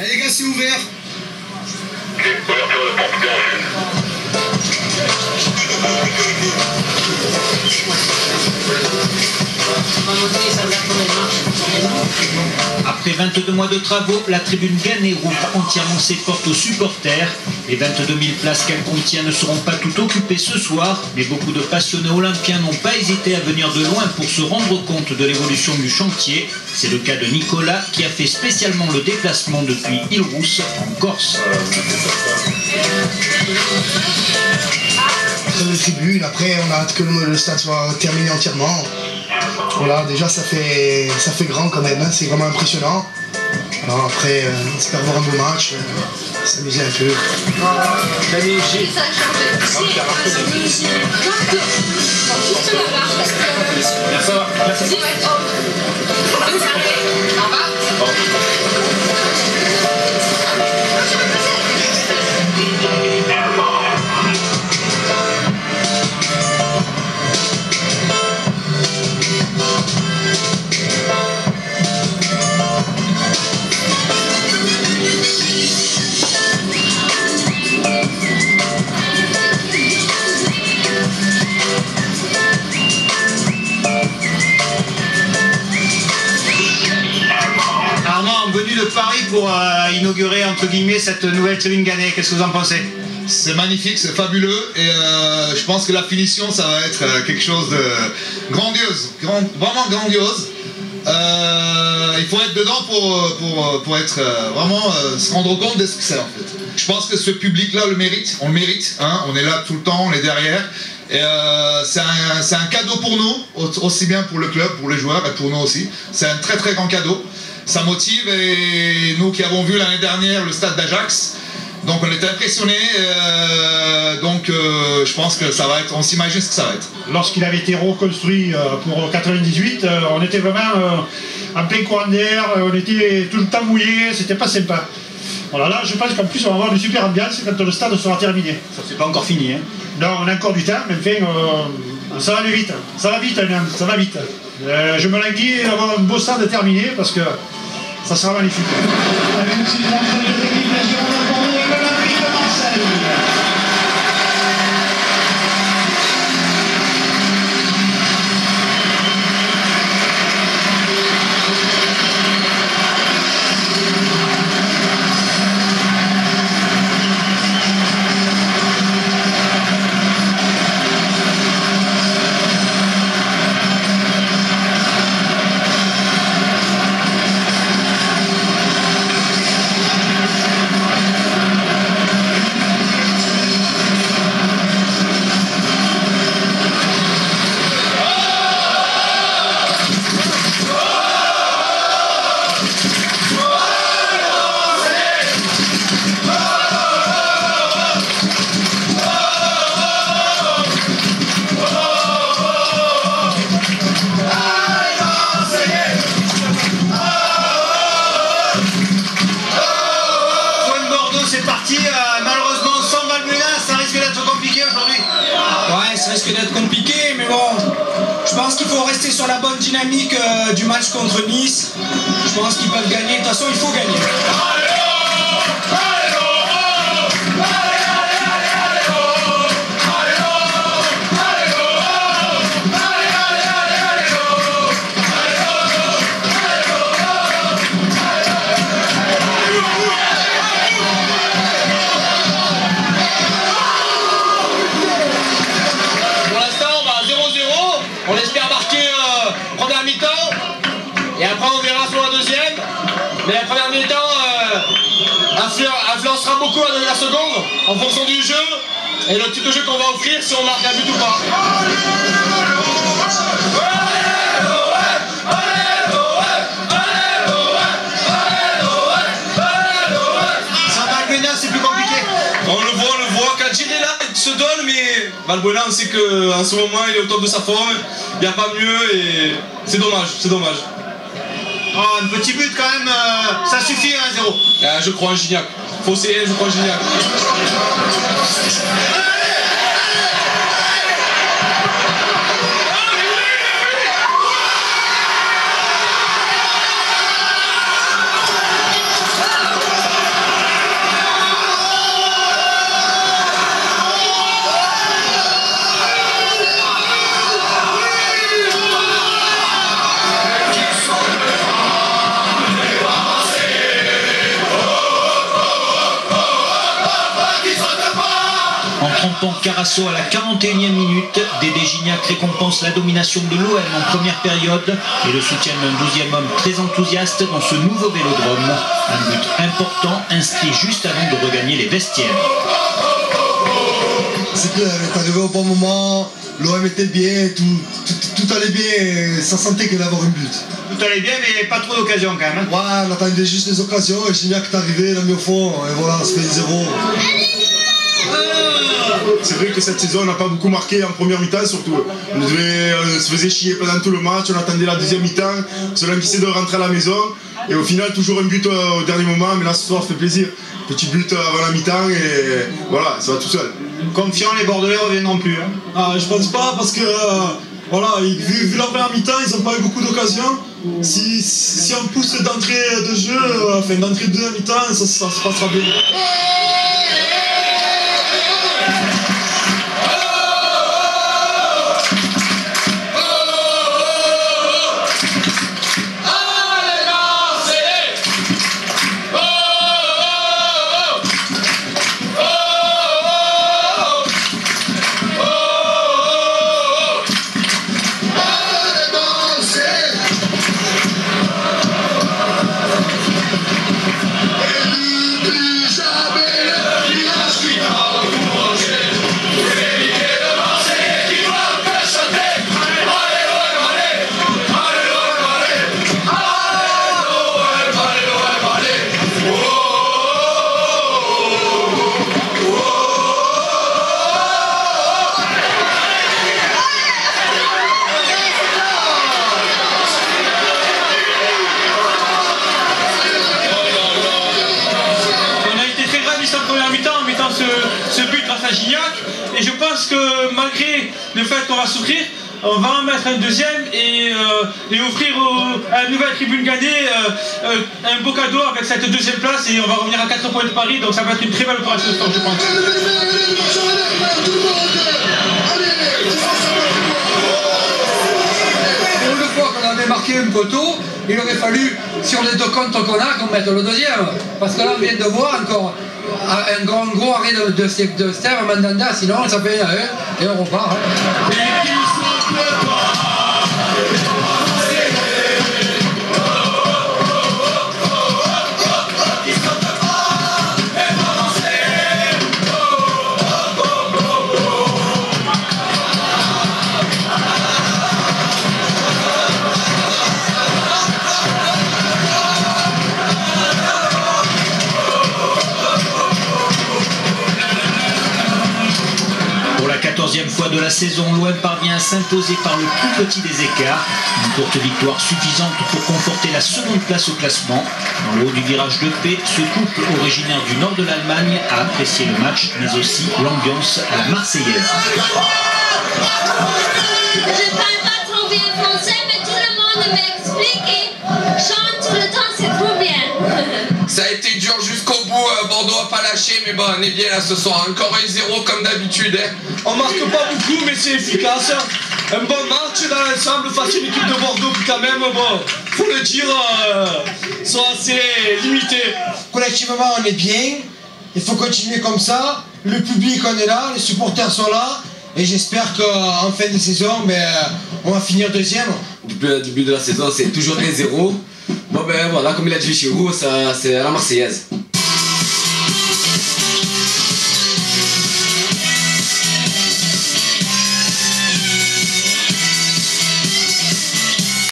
Allez les gars, c'est ouvert. Après 22 mois de travaux, la tribune Gannet rouvre entièrement ses portes aux supporters. Les 22 000 places qu'elle contient ne seront pas toutes occupées ce soir, mais beaucoup de passionnés olympiens n'ont pas hésité à venir de loin pour se rendre compte de l'évolution du chantier. C'est le cas de Nicolas qui a fait spécialement le déplacement depuis Île-Rousse en Corse. De tribune, après on a hâte que le stade soit terminé entièrement. Voilà, déjà ça fait grand quand même, hein, c'est vraiment impressionnant. Alors après, on espère voir un beau match, s'amuser un peu. De Paris pour inaugurer entre guillemets cette nouvelle tribune Gannet. Qu'est-ce que vous en pensez? C'est magnifique, c'est fabuleux et je pense que la finition ça va être quelque chose de grandiose, vraiment grandiose. Il faut être dedans pour être vraiment se rendre compte de ce que c'est en fait. Je pense que ce public-là le mérite, on le mérite, hein, on est là tout le temps, on est derrière. Et c'est un cadeau pour nous, aussi bien pour le club, pour les joueurs et pour nous aussi. C'est un très très grand cadeau. Ça motive et nous qui avons vu l'année dernière le stade d'Ajax, donc on était impressionnés, je pense que ça va être, on s'imagine ce que ça va être. Lorsqu'il avait été reconstruit pour 98, on était vraiment en plein courant d'air, on était tout le temps mouillé, c'était pas sympa. Voilà, là je pense qu'en plus on va avoir une super ambiance quand le stade sera terminé. Ça c'est pas encore fini, hein? Non, on a encore du temps, mais enfin, ça va aller vite. Ça va vite, ça va vite. Je me languis d'avoir un beau stade terminé parce que ça sera magnifique. Malheureusement, sans Valbuena, ça risque d'être compliqué aujourd'hui. Ouais, ça risque d'être compliqué, mais bon, je pense qu'il faut rester sur la bonne dynamique du match contre Nice. Je pense qu'ils peuvent gagner. De toute façon, il faut gagner. On espère marquer première mi-temps et après on verra sur la deuxième. Mais la première mi-temps influencera beaucoup la dernière seconde en fonction du jeu et le type de jeu qu'on va offrir si on marque un but ou pas. C'est plus compliqué. On le voit, Kadji est là, il se donne, mais Valbuena, on sait qu'en ce moment il est au top de sa forme, il n'y a pas mieux et c'est dommage, c'est dommage. Oh, un petit but quand même, ça suffit, 1-0. Je crois en Gignac. Fossé, je crois en Gignac. Campan Carasso à la 41e minute. Dédé Gignac récompense la domination de l'OM en première période et le soutien d'un 12e homme très enthousiaste dans ce nouveau vélodrome. Un but important inscrit juste avant de regagner les vestiaires. C'est clair, on est arrivé au bon moment, l'OM était bien, tout allait bien, ça sentait qu'il allait avoir un but. Tout allait bien, mais pas trop d'occasions quand même. Ouais, on attendait juste les occasions et Gignac est arrivé, il a mis au fond, et voilà, on se fait 0. C'est vrai que cette saison on n'a pas beaucoup marqué en première mi-temps surtout. On se faisait chier pendant tout le match, on attendait la deuxième mi-temps, on se languissait de rentrer à la maison et au final toujours un but au dernier moment, mais là ce soir ça fait plaisir. Petit but avant la mi-temps et voilà, ça va tout seul. Confiant, les Bordelais reviendront plus. Hein. Ah, je pense pas parce que voilà, vu la première mi-temps, ils n'ont pas eu beaucoup d'occasions. Si on pousse d'entrée de jeu, enfin d'entrée de deuxième mi-temps, ça se passera bien. Ce but grâce à Gignac, et je pense que malgré le fait qu'on va souffrir, on va en mettre un deuxième et offrir à la nouvelle tribune gagnée un beau cadeau avec cette deuxième place, et on va revenir à 4 points de Paris, donc ça va être une très belle opération ce soir, je pense. Pour une fois qu'on avait marqué un poteau, il aurait fallu, sur les deux comptes qu'on a, qu'on mette le deuxième, parce que là on vient de voir encore un gros arrêt de Steve Mandanda, sinon ça fait 1 et on repart. Hein. Fois de la saison, l'OM parvient à s'imposer par le plus petit des écarts. Une courte victoire suffisante pour conforter la seconde place au classement. Dans le haut du virage de paix, ce couple originaire du nord de l'Allemagne a apprécié le match, mais aussi l'ambiance à la Marseillaise. Je parle pas trop bien français, mais tout le monde m'explique et chante tout le temps, c'est trop bien. Ça a été dur jusqu'au bout, Bordeaux a pas lâché, mais bon, on est bien là ce soir. Encore 1-0 comme d'habitude. Hein. On marque pas beaucoup, mais c'est efficace. Un bon match dans l'ensemble face à une équipe de Bordeaux qui quand même, bon, faut le dire, sont assez limités. Collectivement, on est bien. Il faut continuer comme ça. Le public, on est là, les supporters sont là. Et j'espère qu'en fin de saison, on va finir deuxième. Depuis le début de la saison, c'est toujours 1-0. Bon ben voilà, comme il a dit chez vous, c'est à la Marseillaise.